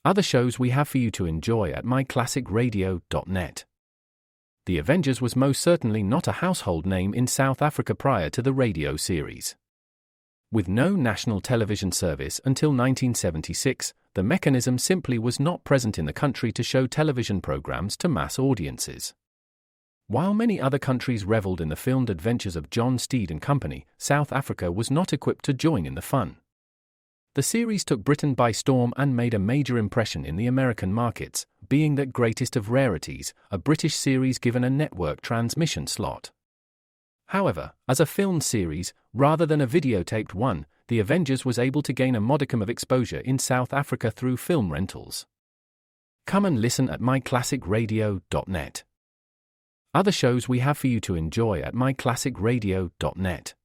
Other shows we have for you to enjoy at myclassicradio.net. The Avengers was most certainly not a household name in South Africa prior to the radio series. With no national television service until 1976, the mechanism simply was not present in the country to show television programs to mass audiences. While many other countries reveled in the filmed adventures of John Steed and company, South Africa was not equipped to join in the fun. The series took Britain by storm and made a major impression in the American markets, being that greatest of rarities, a British series given a network transmission slot. However, as a filmed series, rather than a videotaped one, The Avengers was able to gain a modicum of exposure in South Africa through film rentals. Come and listen at myclassicradio.net. Other shows we have for you to enjoy at myclassicradio.net.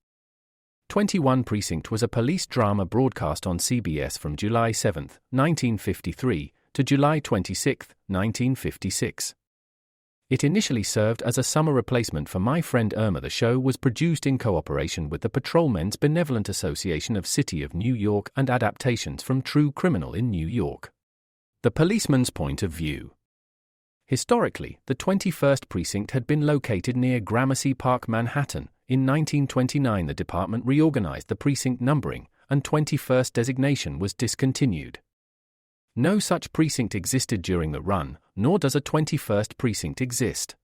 21 Precinct was a police drama broadcast on CBS from July 7, 1953, to July 26, 1956. It initially served as a summer replacement for My Friend Irma. The show was produced in cooperation with the Patrolmen's Benevolent Association of City of New York and adaptations from True Criminal in New York. The Policeman's Point of View. Historically, the 21st Precinct had been located near Gramercy Park, Manhattan. In 1929 the department reorganized the precinct numbering, and 21st designation was discontinued. No such precinct existed during the run, nor does a 21st precinct exist.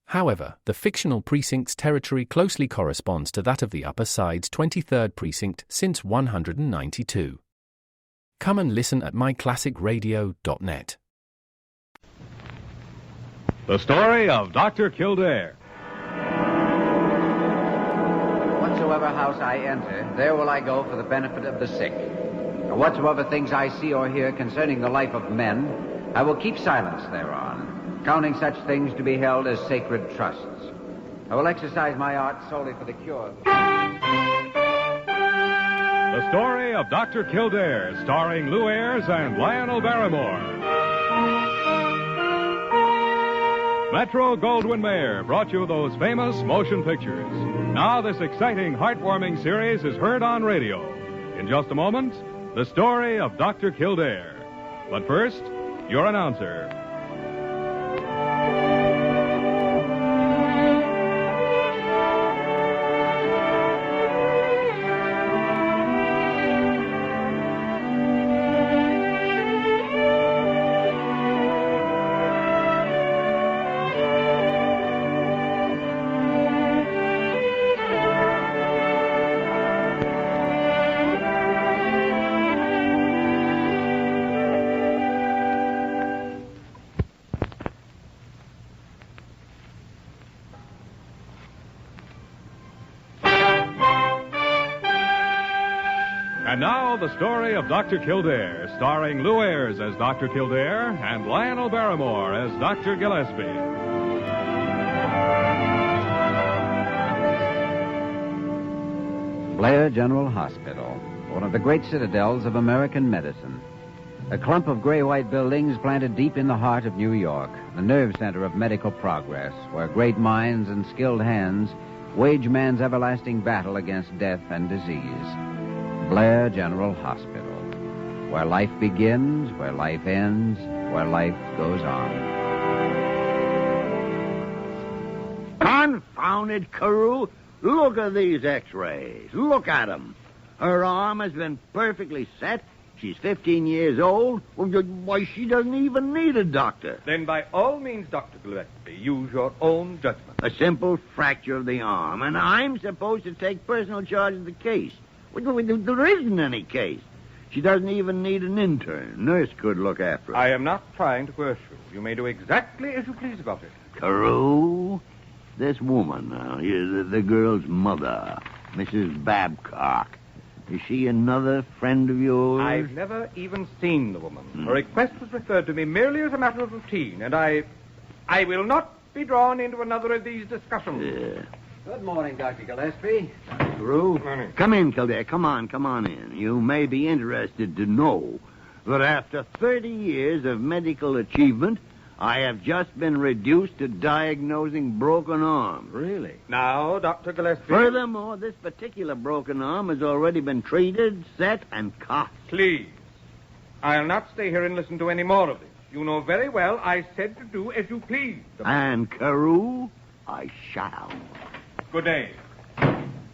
However, the fictional precinct's territory closely corresponds to that of the Upper Side's 23rd precinct since 192. Come and listen at myclassicradio.net. The story of Dr. Kildare. Whatsoever house I enter, there will I go for the benefit of the sick. And whatsoever things I see or hear concerning the life of men, I will keep silence thereon, counting such things to be held as sacred trusts. I will exercise my art solely for the cure. The story of Dr. Kildare, starring Lou Ayres and Lionel Barrymore. Metro-Goldwyn-Mayer brought you those famous motion pictures. Now this exciting, heartwarming series is heard on radio. In just a moment, the story of Dr. Kildare. But first, your announcer. And now, the story of Dr. Kildare, starring Lou Ayres as Dr. Kildare and Lionel Barrymore as Dr. Gillespie. Blair General Hospital, one of the great citadels of American medicine. A clump of gray-white buildings planted deep in the heart of New York, the nerve center of medical progress, where great minds and skilled hands wage man's everlasting battle against death and disease. Blair General Hospital, where life begins, where life ends, where life goes on. Confound it, Carew. Look at these x-rays. Look at them. Her arm has been perfectly set. She's 15 years old. Why, she doesn't even need a doctor. Then by all means, Dr. Gillespie, use your own judgment. A simple fracture of the arm, and I'm supposed to take personal charge of the case. There isn't any case. She doesn't even need an intern. Nurse could look after her. I am not trying to coerce you. You may do exactly as you please about it. Carew, this woman now, the girl's mother, Mrs. Babcock, is she another friend of yours? I've never even seen the woman. Her request was referred to me merely as a matter of routine, and I will not be drawn into another of these discussions. Yeah. Good morning, Dr. Gillespie. Dr. Carew. Good morning. Come in, Kildare. Come on in. You may be interested to know that after 30 years of medical achievement, I have just been reduced to diagnosing broken arms. Really? Now, Dr. Gillespie... Furthermore, this particular broken arm has already been treated, set, and cut. Please. I'll not stay here and listen to any more of this. You know very well I said to do as you please. And Carew, I shall. Good day.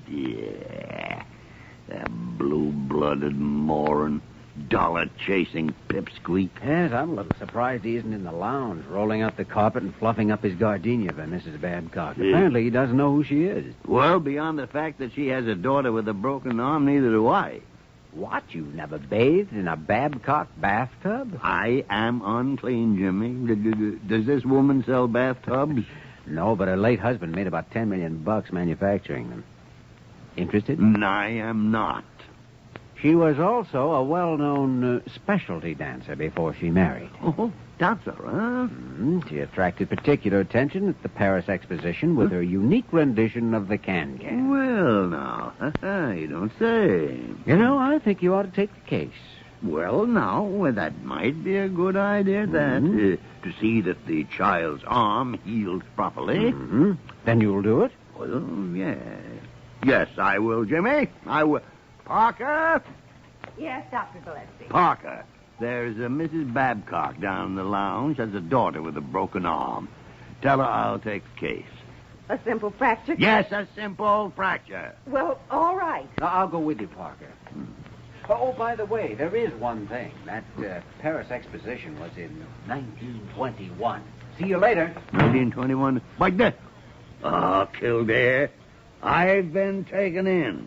Yeah, that blue-blooded moron, dollar-chasing pipsqueak. Yes, I'm a little surprised he isn't in the lounge, rolling out the carpet and fluffing up his gardenia for Mrs. Babcock. Yeah. Apparently he doesn't know who she is. Well, beyond the fact that she has a daughter with a broken arm, neither do I. What, you've never bathed in a Babcock bathtub? I am unclean, Jimmy. Does this woman sell bathtubs? No, but her late husband made about $10 million manufacturing them. Interested? I am not. She was also a well-known specialty dancer before she married. Oh, dancer, huh? She attracted particular attention at the Paris Exposition with her unique rendition of the can-can. Well, now, you don't say. You know, I think you ought to take the case. Well, now, that might be a good idea, to see that the child's arm heals properly. Then you'll do it? Well, yes. Yes, I will, Jimmy. I will. Parker? Yes, Dr. Gillespie. Parker, there's a Mrs. Babcock down in the lounge. Has a daughter with a broken arm. Tell her I'll take the case. A simple fracture? Yes, a simple fracture. Well, all right. I'll go with you, Parker. Oh, by the way, there is one thing. That Paris Exposition was in 1921. See you later. 1921. Like that. Oh, Kildare. I've been taken in.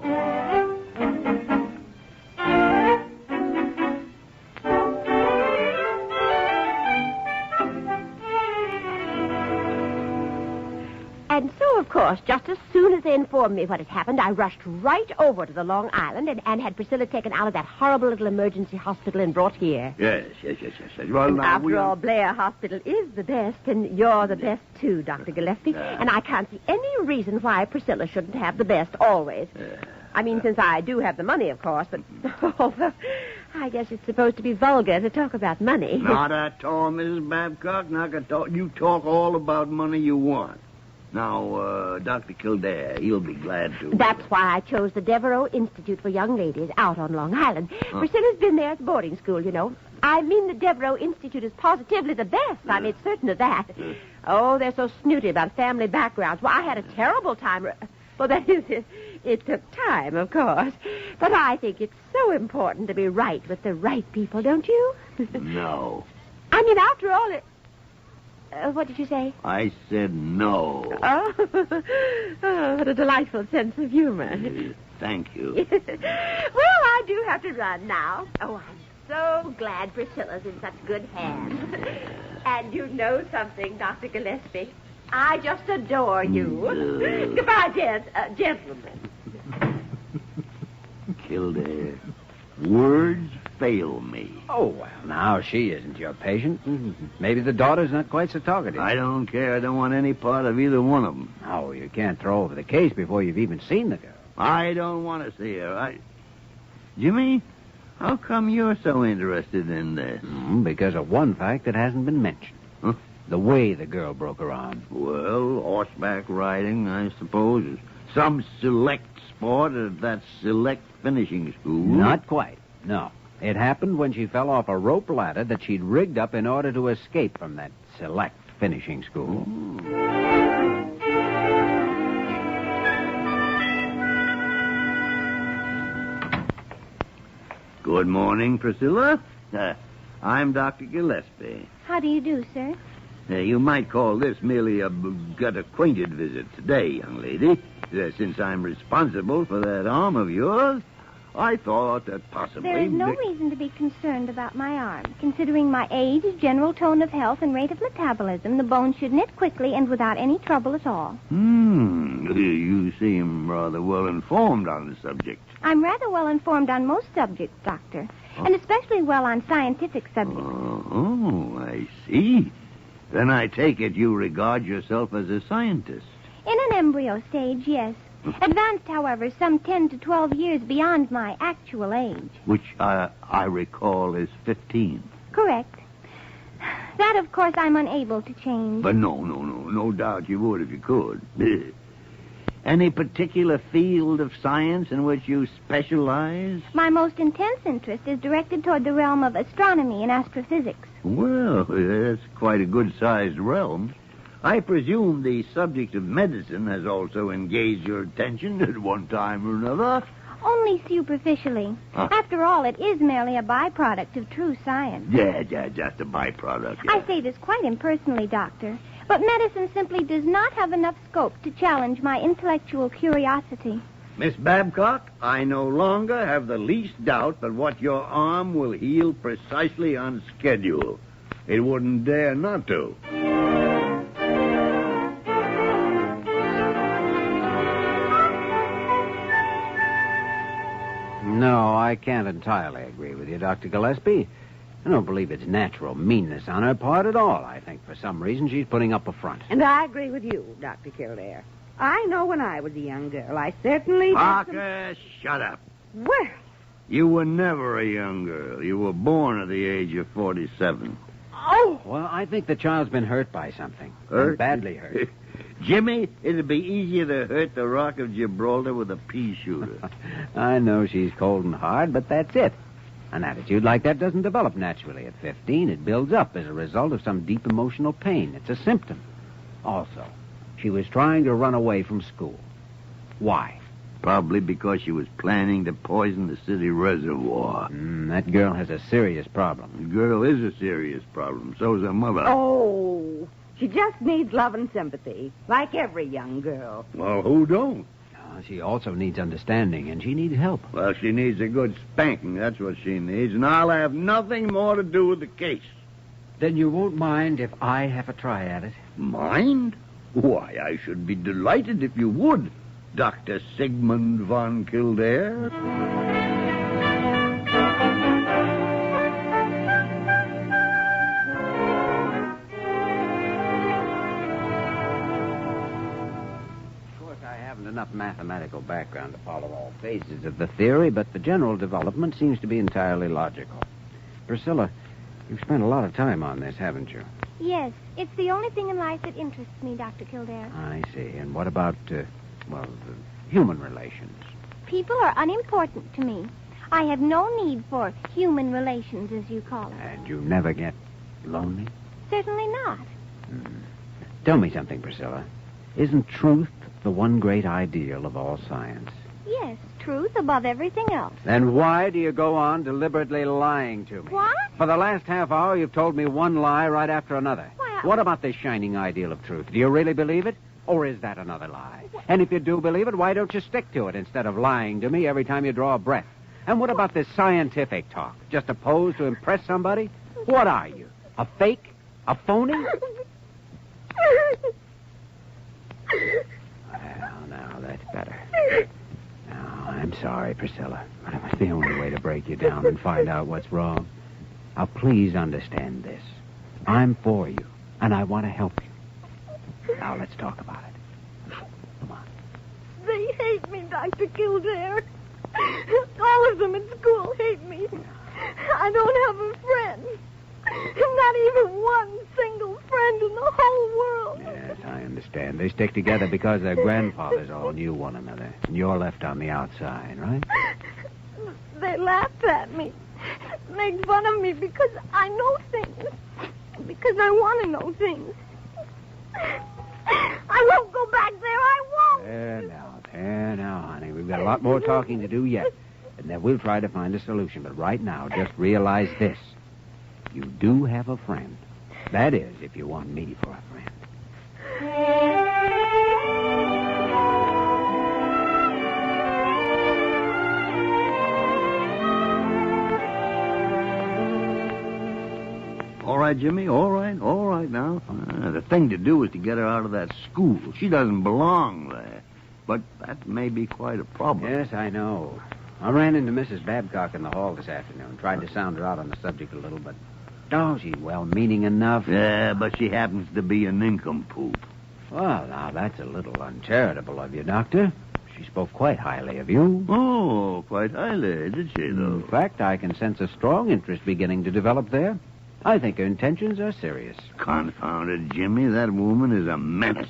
And so, of course, just as soon as they informed me what had happened, I rushed right over to the Long Island and had Priscilla taken out of that horrible little emergency hospital and brought here. Yes. Well, And now, after all, Blair Hospital is the best, and you're the best, too, Dr. Gillespie. And I can't see any reason why Priscilla shouldn't have the best always. I mean, since I do have the money, of course, but although I guess it's supposed to be vulgar to talk about money. Not at all, Mrs. Babcock. Not at all. You talk all about money you want. Now, Dr. Kildare, he'll be glad to. That's why I chose the Devereaux Institute for Young Ladies out on Long Island. Priscilla's been there at boarding school, you know. I mean, the Devereaux Institute is positively the best. I made certain of that. Oh, they're so snooty about family backgrounds. Well, I had a terrible time. Well, that is, it took time, of course. But I think it's so important to be right with the right people, don't you? No. I mean, after all, what did you say? I said no. Oh, what a delightful sense of humor. Thank you. Well, I do have to run now. Oh, I'm so glad Priscilla's in such good hands. And you know something, Dr. Gillespie. I just adore you. Goodbye, gentlemen. Kildare, words fail me. Oh, well, now she isn't your patient. Maybe the daughter's not quite so talkative. I don't care. I don't want any part of either one of them. Oh, you can't throw over the case before you've even seen the girl. I don't want to see her. Jimmy, how come you're so interested in this? Because of one fact that hasn't been mentioned. Huh? The way the girl broke her arm. Well, horseback riding, I suppose, is some select sport at that select finishing school. Not quite, no. It happened when she fell off a rope ladder that she'd rigged up in order to escape from that select finishing school. Good morning, Priscilla. I'm Dr. Gillespie. How do you do, sir? You might call this merely a get-acquainted visit today, young lady. Since I'm responsible for that arm of yours, I thought that possibly... There is no reason to be concerned about my arm. Considering my age, general tone of health, and rate of metabolism, the bones should knit quickly and without any trouble at all. You seem rather well informed on the subject. I'm rather well informed on most subjects, Doctor, and especially well on scientific subjects. Oh, I see. Then I take it you regard yourself as a scientist. In an embryo stage, yes. Advanced, however, some 10 to 12 years beyond my actual age. Which I recall is 15. Correct. That, of course, I'm unable to change. But no doubt you would if you could. Any particular field of science in which you specialize? My most intense interest is directed toward the realm of astronomy and astrophysics. Well, that's quite a good-sized realm. I presume the subject of medicine has also engaged your attention at one time or another. Only superficially. After all, it is merely a byproduct of true science. Yeah, just a byproduct. Yeah. I say this quite impersonally, Doctor, but medicine simply does not have enough scope to challenge my intellectual curiosity. Miss Babcock, I no longer have the least doubt that what your arm will heal precisely on schedule. It wouldn't dare not to. No, I can't entirely agree with you, Dr. Gillespie. I don't believe it's natural meanness on her part at all. I think for some reason she's putting up a front. And I agree with you, Dr. Kildare. I know when I was a young girl, I certainly... Parker, shut up. Well... You were never a young girl. You were born at the age of 47. Oh! Well, I think the child's been hurt by something. Hurt? Badly hurt. Jimmy, it'd be easier to hurt the Rock of Gibraltar with a pea shooter. I know she's cold and hard, but that's it. An attitude like that doesn't develop naturally at 15. It builds up as a result of some deep emotional pain. It's a symptom. Also, she was trying to run away from school. Why? Probably because she was planning to poison the city reservoir. That girl has a serious problem. The girl is a serious problem. So's her mother. Oh, she just needs love and sympathy, like every young girl. Well, who don't? She also needs understanding, and she needs help. Well, she needs a good spanking. That's what she needs, and I'll have nothing more to do with the case. Then you won't mind if I have a try at it? Mind? Why, I should be delighted if you would, Dr. Sigmund von Kildare. Enough mathematical background to follow all phases of the theory, but the general development seems to be entirely logical. Priscilla, you've spent a lot of time on this, haven't you? Yes, it's the only thing in life that interests me, Dr. Kildare. I see. And what about, human relations? People are unimportant to me. I have no need for human relations, as you call it. And you never get lonely? Certainly not. Tell me something, Priscilla. Isn't truth the one great ideal of all science? Yes, truth above everything else. Then why do you go on deliberately lying to me? What? For the last half hour, you've told me one lie right after another. Why, What about this shining ideal of truth? Do you really believe it? Or is that another lie? And if you do believe it, why don't you stick to it instead of lying to me every time you draw a breath? And what about this scientific talk? Just a pose to impress somebody? What are you? A fake? A phony? Well, now that's better. Now, I'm sorry, Priscilla, but it was the only way to break you down and find out what's wrong. Now, please understand this. I'm for you, and I want to help you. Now, let's talk about it. Come on. They hate me, Dr. Kildare. All of them at school hate me. I don't have a friend. Not even one single friend in the whole world. Yes, I understand. They stick together because their grandfathers all knew one another. And you're left on the outside, right? They laughed at me. Made fun of me because I know things. Because I want to know things. I won't go back there. I won't. There now, honey. We've got a lot more talking to do yet. And then we'll try to find a solution. But right now, just realize this. You do have a friend. That is, if you want me for a friend. All right, Jimmy, all right now. The thing to do is to get her out of that school. She doesn't belong there. But that may be quite a problem. Yes, I know. I ran into Mrs. Babcock in the hall this afternoon. Tried to sound her out on the subject a little, but... Oh, she's well-meaning enough. Yeah, but she happens to be a nincompoop. Well, now, that's a little uncharitable of you, Doctor. She spoke quite highly of you. Oh, quite highly, did she, though? In fact, I can sense a strong interest beginning to develop there. I think her intentions are serious. Confounded, Jimmy. That woman is a menace.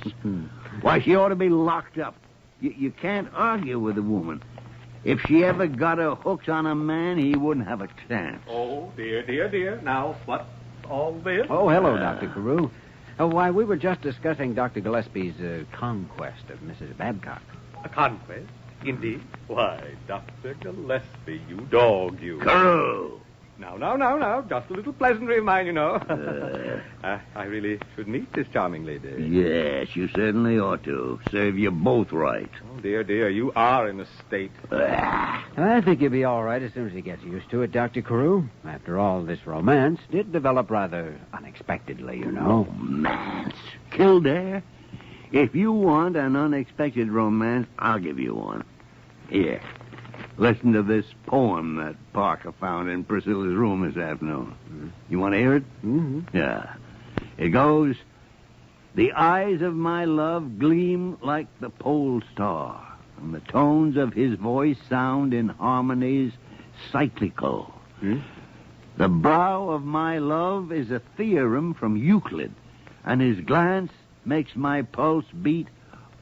Why, she ought to be locked up. You can't argue with a woman. If she ever got her hooks on a man, he wouldn't have a chance. Oh, dear. Now, what's all this? Oh, hello, Dr. Carew. Why, we were just discussing Dr. Gillespie's conquest of Mrs. Babcock. A conquest? Indeed. Why, Dr. Gillespie, you dog, you. Carew! Now. Just a little pleasantry of mine, you know. I really should meet this charming lady. Yes, you certainly ought to. Serve you both right. Oh, dear, you are in a state. I think you'll be all right as soon as he gets used to it, Dr. Carew. After all, this romance did develop rather unexpectedly, you know. Romance? Kildare? If you want an unexpected romance, I'll give you one. Here. Listen to this poem that Parker found in Priscilla's room this afternoon. Mm-hmm. You want to hear it? Mm-hmm. Yeah. It goes, "The eyes of my love gleam like the pole star, and the tones of his voice sound in harmonies cyclical. Hmm? The brow of my love is a theorem from Euclid, and his glance makes my pulse beat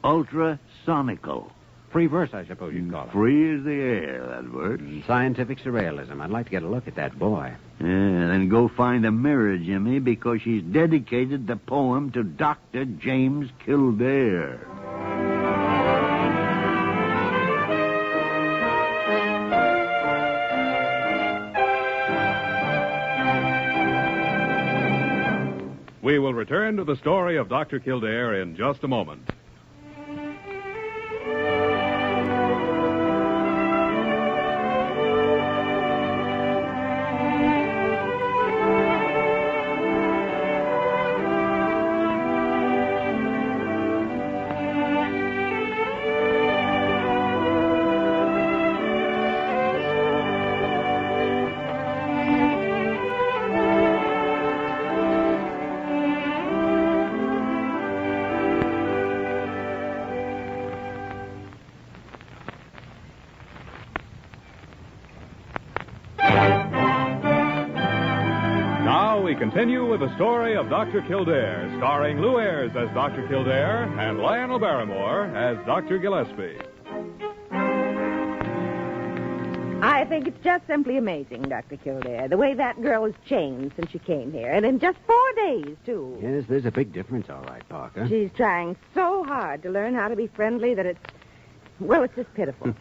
ultrasonical." Free verse, I suppose you'd call it. Free as the air, that verse. Scientific surrealism. I'd like to get a look at that boy. Yeah, then go find a mirror, Jimmy, because she's dedicated the poem to Dr. James Kildare. We will return to the story of Dr. Kildare in just a moment. We continue with the story of Dr. Kildare, starring Lou Ayres as Dr. Kildare and Lionel Barrymore as Dr. Gillespie. I think it's just simply amazing, Dr. Kildare, the way that girl has changed since she came here, and in just 4 days, too. Yes, there's a big difference, all right, Parker. She's trying so hard to learn how to be friendly that it's just pitiful.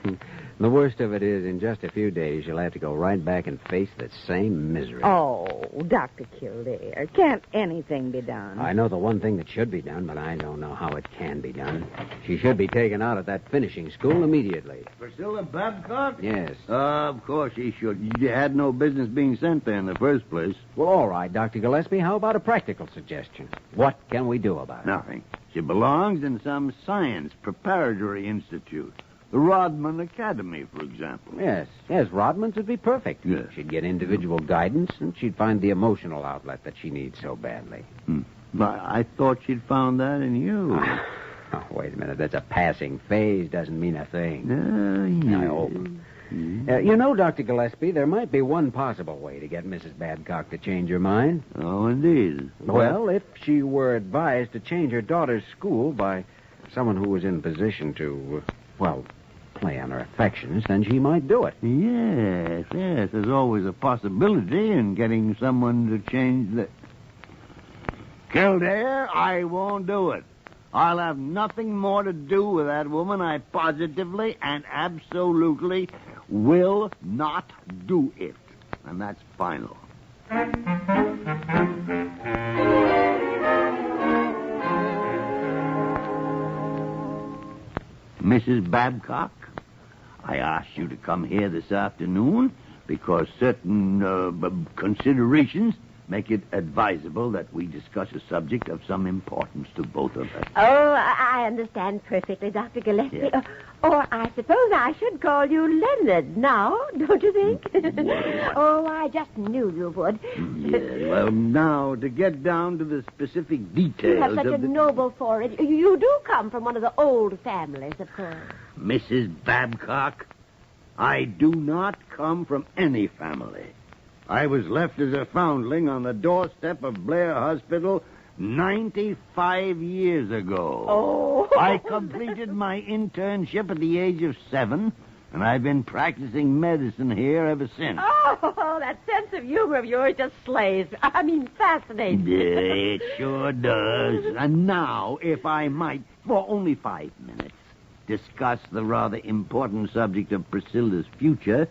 The worst of it is, in just a few days, you'll have to go right back and face the same misery. Oh, Dr. Kildare, can't anything be done? I know the one thing that should be done, but I don't know how it can be done. She should be taken out of that finishing school immediately. Priscilla Babcock? Yes. Of course she should. You had no business being sent there in the first place. Well, all right, Dr. Gillespie, how about a practical suggestion? What can we do about it? Nothing. She belongs in some science preparatory institute. The Rodman Academy, for example. Yes, Rodman's would be perfect. Yes. She'd get individual guidance, and she'd find the emotional outlet that she needs so badly. But I thought she'd found that in you. Oh, wait a minute. That's a passing phase. Doesn't mean a thing. Yeah. I hope. You know, Dr. Gillespie, there might be one possible way to get Mrs. Babcock to change her mind. Oh, indeed. Well, if she were advised to change her daughter's school by someone who was in position to, play on her affections, then she might do it. Yes. There's always a possibility in getting someone to change the... Kildare, I won't do it. I'll have nothing more to do with that woman. I positively and absolutely will not do it. And that's final. Mrs. Babcock, I asked you to come here this afternoon because certain considerations make it advisable that we discuss a subject of some importance to both of us. Oh, I understand perfectly, Dr. Gillespie. Yes. Or I suppose I should call you Leonard now, don't you think? Oh, I just knew you would. Yeah, well, now, to get down to the specific details You have such a noble forehead. You do come from one of the old families, of course. Mrs. Babcock, I do not come from any family. I was left as a foundling on the doorstep of Blair Hospital 95 years ago. Oh. I completed my internship at the age of 7, and I've been practicing medicine here ever since. Oh, that sense of humor of yours just fascinates me. It sure does. And now, if I might, for only 5 minutes, discuss the rather important subject of Priscilla's future,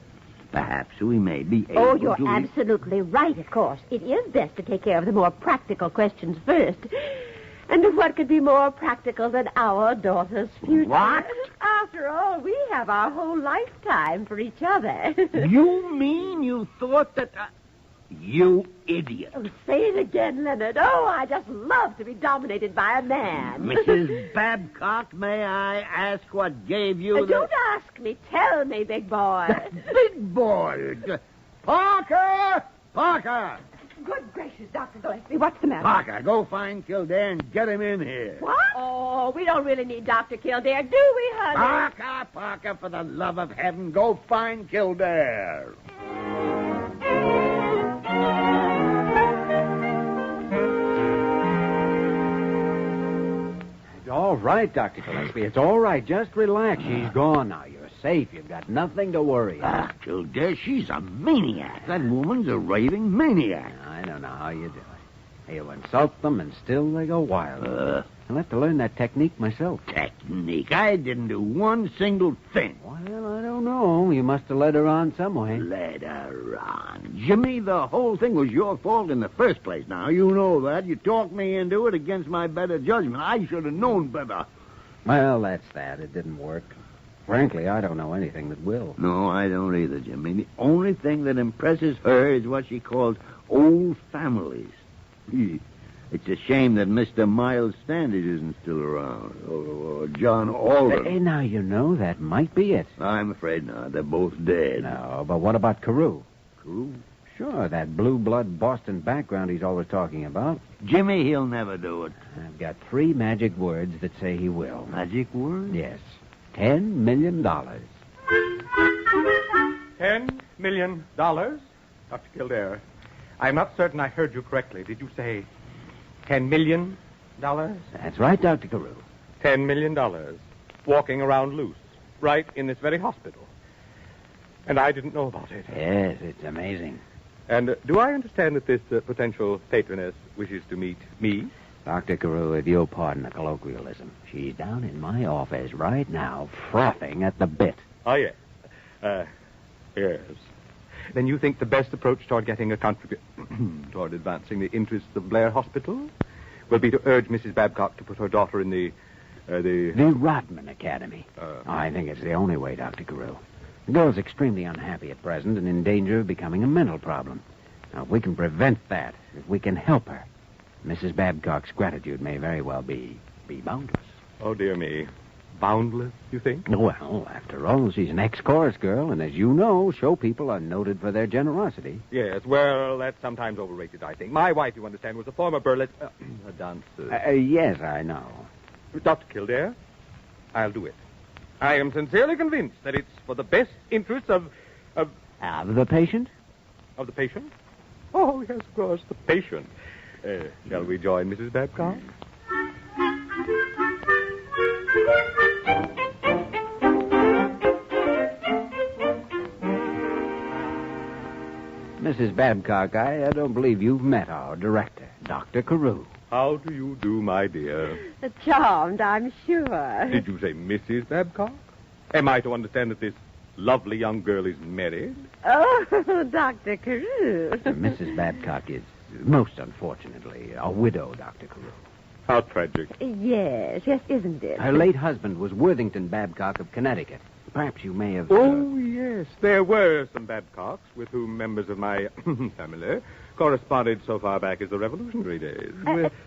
perhaps we may be able to... Oh, you're absolutely right, of course. It is best to take care of the more practical questions first. And what could be more practical than our daughter's future? What? After all, we have our whole lifetime for each other. You mean you thought that... You idiot. Oh, say it again, Leonard. Oh, I just love to be dominated by a man. Mrs. Babcock, may I ask what gave you the... Don't ask me. Tell me, big boy. Big boy. Parker! Parker! Good gracious, Dr. Gillespie, what's the matter? Parker, go find Kildare and get him in here. What? Oh, we don't really need Dr. Kildare, do we, honey? Parker, for the love of heaven, go find Kildare. It's all right, Dr. Gillespie. It's all right. Just relax. She's gone now. You're safe. You've got nothing to worry about. Kildare, she's a maniac. That woman's a raving maniac. I don't know how you do it. You insult them, and still they go wild. I'll have to learn that technique myself. Technique? I didn't do one single thing. Well, I don't know. You must have led her on some way. Led her on. Jimmy, the whole thing was your fault in the first place. Now, you know that. You talked me into it against my better judgment. I should have known better. Well, that's that. It didn't work. Frankly, I don't know anything that will. No, I don't either, Jimmy. The only thing that impresses her is what she calls old families. It's a shame that Mr. Miles Standish isn't still around, or John Alden. Hey, now, you know, that might be it. I'm afraid not. They're both dead. No, but what about Carew? Carew? Sure, that blue-blood Boston background he's always talking about. Jimmy, he'll never do it. I've got 3 magic words that say he will. Magic word? Yes. $10 million. $10 million? Dr. Kildare, I'm not certain I heard you correctly. Did you say $10 million? That's right, Dr. Carew. $10 million. Walking around loose. Right in this very hospital. And I didn't know about it. Yes, it's amazing. And do I understand that this potential patroness wishes to meet me? Dr. Carew, if you'll pardon the colloquialism, she's down in my office right now, frothing at the bit. Oh, yes. Yes. Then you think the best approach toward getting a contribution toward advancing the interests of Blair Hospital will be to urge Mrs. Babcock to put her daughter in the Rodman Academy. I think it's the only way, Dr. Carew. The girl's extremely unhappy at present and in danger of becoming a mental problem. Now, if we can prevent that, if we can help her, Mrs. Babcock's gratitude may very well be boundless. Oh, dear me. Boundless, you think? Well, after all, she's an ex-chorus girl, and as you know, show people are noted for their generosity. Yes, well, that's sometimes overrated, I think. My wife, you understand, was a former burlesque a dancer. Yes, I know. Dr. Kildare, I'll do it. I am sincerely convinced that it's for the best interests of the patient? Of the patient? Oh, yes, of course, the patient. Shall we join Mrs. Babcock? Mrs. Babcock, I don't believe you've met our director, Dr. Carew. How do you do, my dear? Charmed, I'm sure. Did you say Mrs. Babcock? Am I to understand that this lovely young girl is married? Oh, Dr. Carew. Mrs. Babcock is, most unfortunately, a widow, Dr. Carew. How tragic. Yes, isn't it? Her late husband was Worthington Babcock of Connecticut. Perhaps you may have... Oh, yes. There were some Babcocks with whom members of my family corresponded so far back as the Revolutionary days.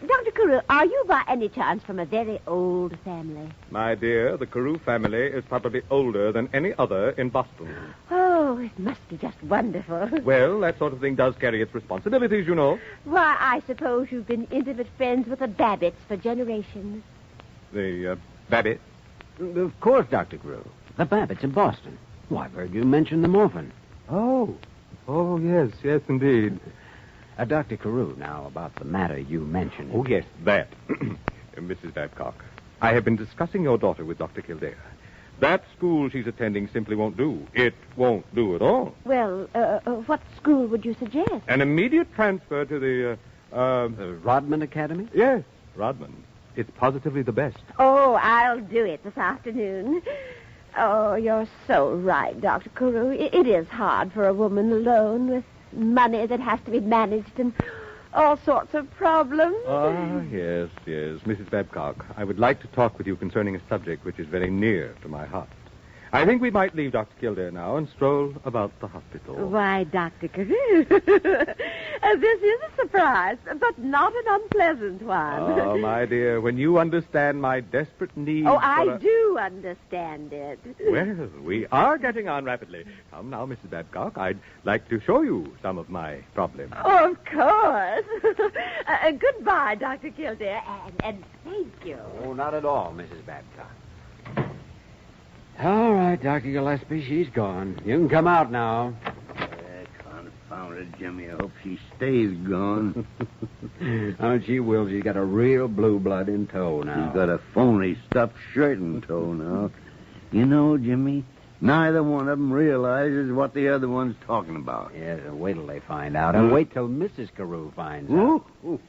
Dr. Carew, are you by any chance from a very old family? My dear, the Carew family is probably older than any other in Boston. Oh, it must be just wonderful. Well, that sort of thing does carry its responsibilities, you know. Why, I suppose you've been intimate friends with the Babbitts for generations. The Babbitts? Of course, Dr. Carew. The Babbitts in Boston. Well, I've heard you mention them often. Oh, yes, indeed. Dr. Carew, now, about the matter you mentioned. Oh, yes, that. Mrs. Babcock, I have been discussing your daughter with Dr. Kildare. That school she's attending simply won't do. It won't do at all. Well, what school would you suggest? An immediate transfer to the, Rodman Academy? Yes, Rodman. It's positively the best. Oh, I'll do it this afternoon. Oh, you're so right, Dr. Carew. It is hard for a woman alone with money that has to be managed and all sorts of problems. Ah, yes. Mrs. Babcock, I would like to talk with you concerning a subject which is very near to my heart. I think we might leave Dr. Kildare now and stroll about the hospital. Why, Dr. Carew, this is a surprise, but not an unpleasant one. Oh, my dear, when you understand my desperate need Oh, for I do understand it. Well, we are getting on rapidly. Come now, Mrs. Babcock, I'd like to show you some of my problems. Oh, of course. Goodbye, Dr. Kildare, and thank you. Oh, not at all, Mrs. Babcock. All right, Dr. Gillespie, she's gone. You can come out now. Confound it, Jimmy. I hope she stays gone. Oh, she will. She's got a real blue blood in tow now. She's got a phony stuffed shirt in tow now. You know, Jimmy, neither one of them realizes what the other one's talking about. Yes, wait till they find out. And wait till Mrs. Carew finds out. Ooh.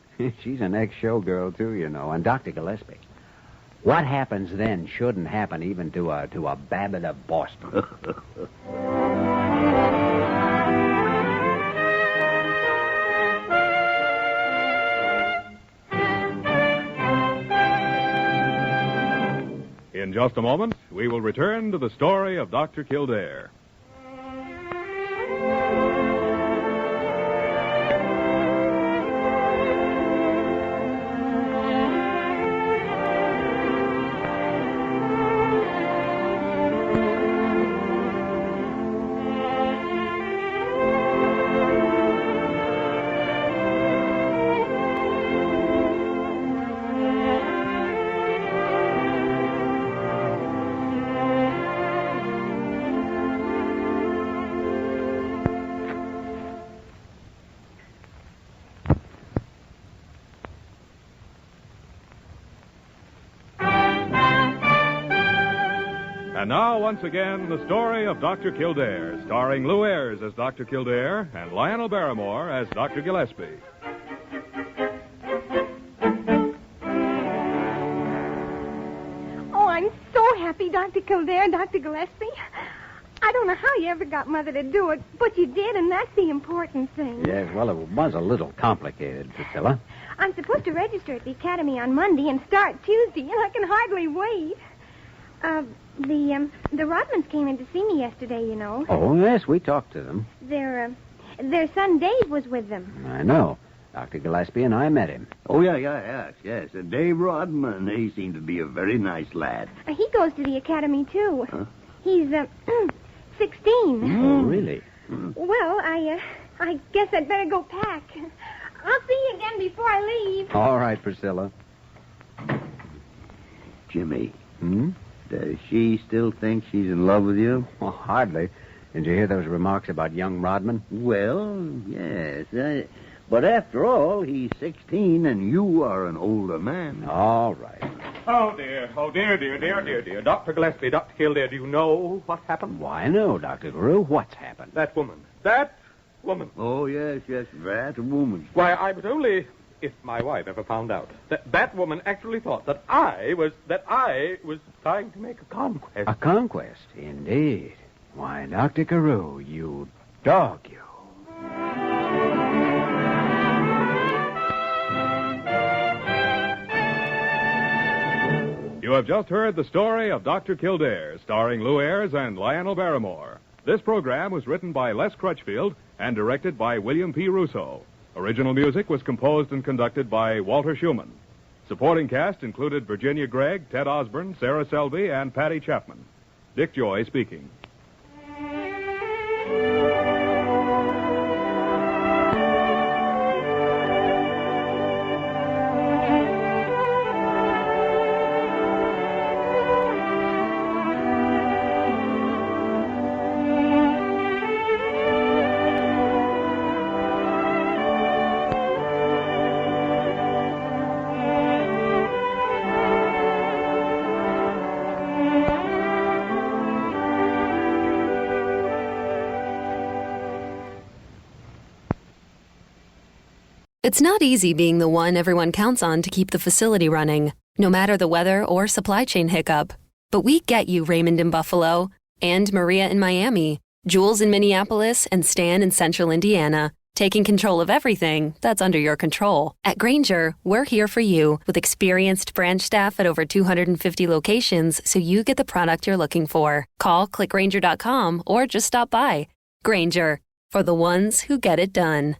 She's an ex-showgirl, too, you know. And Dr. Gillespie, what happens then shouldn't happen even to a Babbitt of Boston. In just a moment, we will return to the story of Dr. Kildare. And now, once again, the story of Dr. Kildare, starring Lou Ayres as Dr. Kildare and Lionel Barrymore as Dr. Gillespie. Oh, I'm so happy, Dr. Kildare, Dr. Gillespie. I don't know how you ever got Mother to do it, but you did, and that's the important thing. Yes, well, it was a little complicated, Priscilla. I'm supposed to register at the academy on Monday and start Tuesday, and I can hardly wait. The Rodmans came in to see me yesterday, you know. Oh, yes, we talked to them. Their son Dave was with them. I know. Dr. Gillespie and I met him. Oh, yes. Dave Rodman, he seemed to be a very nice lad. He goes to the academy, too. Huh? He's, 16. Oh, really? Well, I guess I'd better go pack. I'll see you again before I leave. All right, Priscilla. Jimmy, Hmm? does she still think she's in love with you? Well, hardly. Did you hear those remarks about young Rodman? Well, yes. But after all, he's 16 and you are an older man. All right. Oh, dear. Dr. Gillespie, Dr. Kildare, do you know what happened? Why, no, Dr. Carew. What's happened? That woman. Oh, yes, that woman. Why, I would only, if my wife ever found out, that woman actually thought that I was trying to make a conquest. A conquest, indeed. Why, Dr. Carew, you dog, you. You have just heard the story of Dr. Kildare, starring Lou Ayres and Lionel Barrymore. This program was written by Les Crutchfield and directed by William P. Russo. Original music was composed and conducted by Walter Schumann. Supporting cast included Virginia Gregg, Ted Osborne, Sarah Selby, and Patty Chapman. Dick Joy speaking. It's not easy being the one everyone counts on to keep the facility running, no matter the weather or supply chain hiccup. But we get you, Raymond in Buffalo, and Maria in Miami, Jules in Minneapolis, and Stan in Central Indiana, taking control of everything that's under your control. At Grainger, we're here for you with experienced branch staff at over 250 locations so you get the product you're looking for. Call, click Grainger.com, or just stop by. Grainger, for the ones who get it done.